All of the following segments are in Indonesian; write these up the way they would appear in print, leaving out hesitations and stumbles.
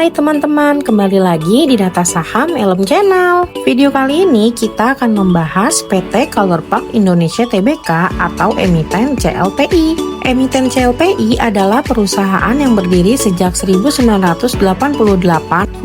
Hai teman-teman, kembali lagi di Data Saham Elem Channel. Video kali ini kita akan membahas PT Colourpark Indonesia Tbk atau emiten CLPI. Emiten CLPI adalah perusahaan yang berdiri sejak 1988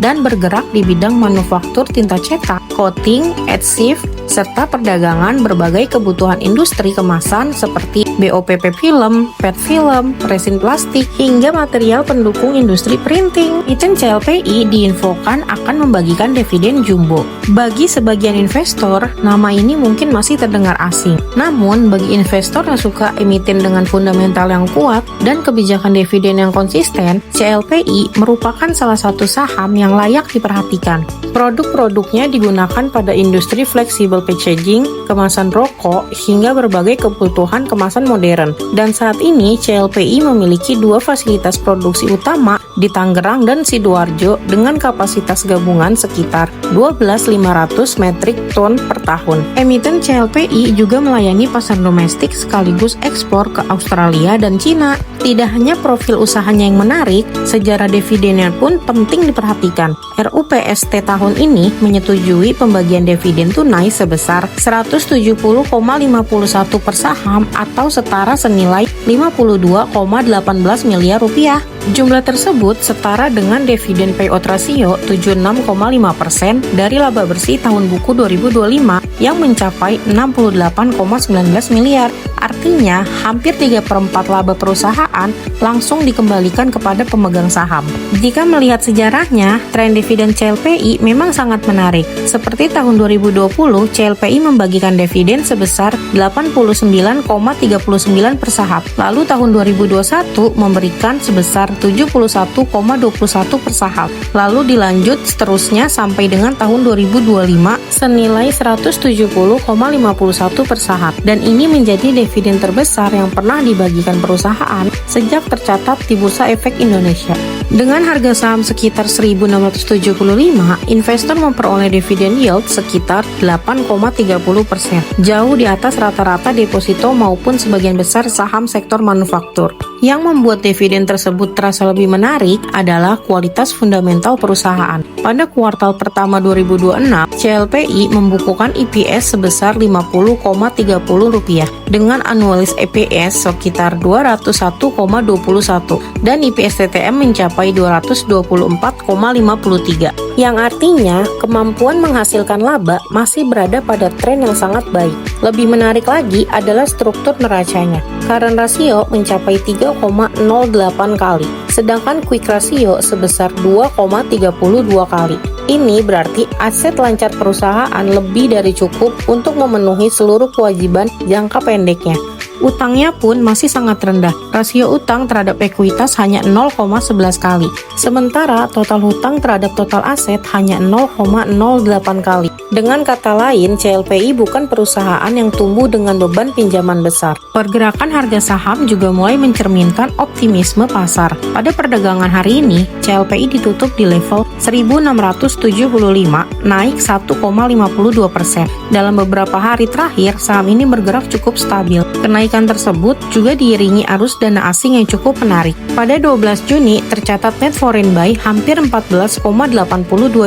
dan bergerak di bidang manufaktur tinta cetak, coating, adhesive, serta perdagangan berbagai kebutuhan industri kemasan seperti BOPP film, PET film, resin plastik, hingga material pendukung industri printing. Emiten CLPI diinfokan akan membagikan dividen jumbo. Bagi sebagian investor, nama ini mungkin masih terdengar asing. Namun, bagi investor yang suka emiten dengan fundamental yang kuat dan kebijakan dividen yang konsisten, CLPI merupakan salah satu saham yang layak diperhatikan. Produk-produknya digunakan pada industri fleksibel packaging, kemasan rokok, hingga berbagai kebutuhan kemasan modern. Dan saat ini, CLPI memiliki dua fasilitas produksi utama di Tangerang dan Sidoarjo dengan kapasitas gabungan sekitar 12.500 metrik ton per tahun. Emiten CLPI juga melayani pasar domestik sekaligus ekspor ke Australia dan Cina. Tidak hanya profil usahanya yang menarik, sejarah dividennya pun penting diperhatikan. RUPST tahun ini menyetujui pembagian dividen tunai sebesar 170,51 per saham atau setara senilai 52,18 miliar rupiah. Jumlah tersebut setara dengan dividen payout ratio 76,5% dari laba bersih tahun buku 2025 yang mencapai 68,19 miliar. Artinya, hampir 3/4 laba perusahaan langsung dikembalikan kepada pemegang saham. Jika melihat sejarahnya, tren dividen CLPI memang sangat menarik. Seperti tahun 2020, CLPI membagikan dividen sebesar 89,39 per saham. Lalu tahun 2021 memberikan sebesar 71,21 per saham. Lalu dilanjut seterusnya sampai dengan tahun 2025 senilai 170,51 per saham. Dan ini menjadi dividen terbesar yang pernah dibagikan perusahaan sejak tercatat di Bursa Efek Indonesia. Dengan harga saham sekitar 1.675, investor memperoleh dividen yield sekitar 8,30%, jauh di atas rata-rata deposito maupun sebagian besar saham sektor manufaktur. Yang membuat dividen tersebut terasa lebih menarik adalah kualitas fundamental perusahaan. Pada kuartal pertama 2026, CLPI membukukan EPS sebesar Rp50,30 dengan annualized EPS sekitar 201,21 dan EPS TTM mencapai 224,53, yang artinya kemampuan menghasilkan laba masih berada pada tren yang sangat baik. Lebih menarik lagi adalah struktur neracanya. Current ratio mencapai 3,08 kali, sedangkan quick ratio sebesar 2,32 kali. Ini berarti aset lancar perusahaan lebih dari cukup untuk memenuhi seluruh kewajiban jangka pendeknya. Utangnya pun masih sangat rendah. Rasio utang terhadap ekuitas hanya 0,11 kali. Sementara total hutang terhadap total aset hanya 0,08 kali. Dengan kata lain, CLPI bukan perusahaan yang tumbuh dengan beban pinjaman besar. Pergerakan harga saham juga mulai mencerminkan optimisme pasar. Pada perdagangan hari ini, CLPI ditutup di level 1.675, naik 1,52%. Dalam beberapa hari terakhir, saham ini bergerak cukup stabil. Kenaikan tersebut juga diiringi arus dana asing yang cukup menarik. Pada 12 Juni, tercatat net foreign buy hampir 14,82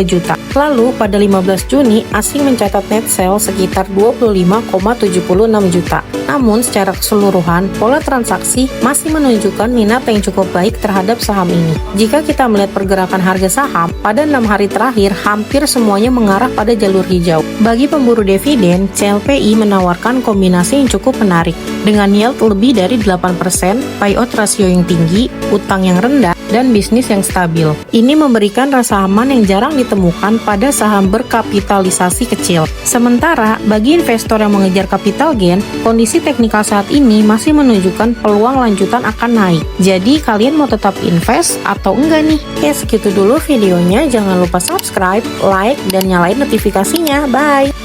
juta. Lalu, pada 15 Juni, asing mencatat net sell sekitar 25,76 juta. Namun, secara keseluruhan, pola transaksi masih menunjukkan minat yang cukup baik terhadap saham ini. Jika kita melihat pergerakan harga saham, pada 6 hari terakhir, hampir semuanya mengarah pada jalur hijau. Bagi pemburu dividen, CLPI menawarkan kombinasi yang cukup menarik. Dengan yield lebih dari 8%, payout rasio yang tinggi, utang yang rendah, dan bisnis yang stabil. Ini memberikan rasa aman yang jarang ditemukan pada saham berkapitalisasi kecil. Sementara, bagi investor yang mengejar capital gain, kondisi teknikal saat ini masih menunjukkan peluang lanjutan akan naik. Jadi, kalian mau tetap invest atau enggak nih? Oke, segitu dulu videonya. Jangan lupa subscribe, like, dan nyalain notifikasinya. Bye!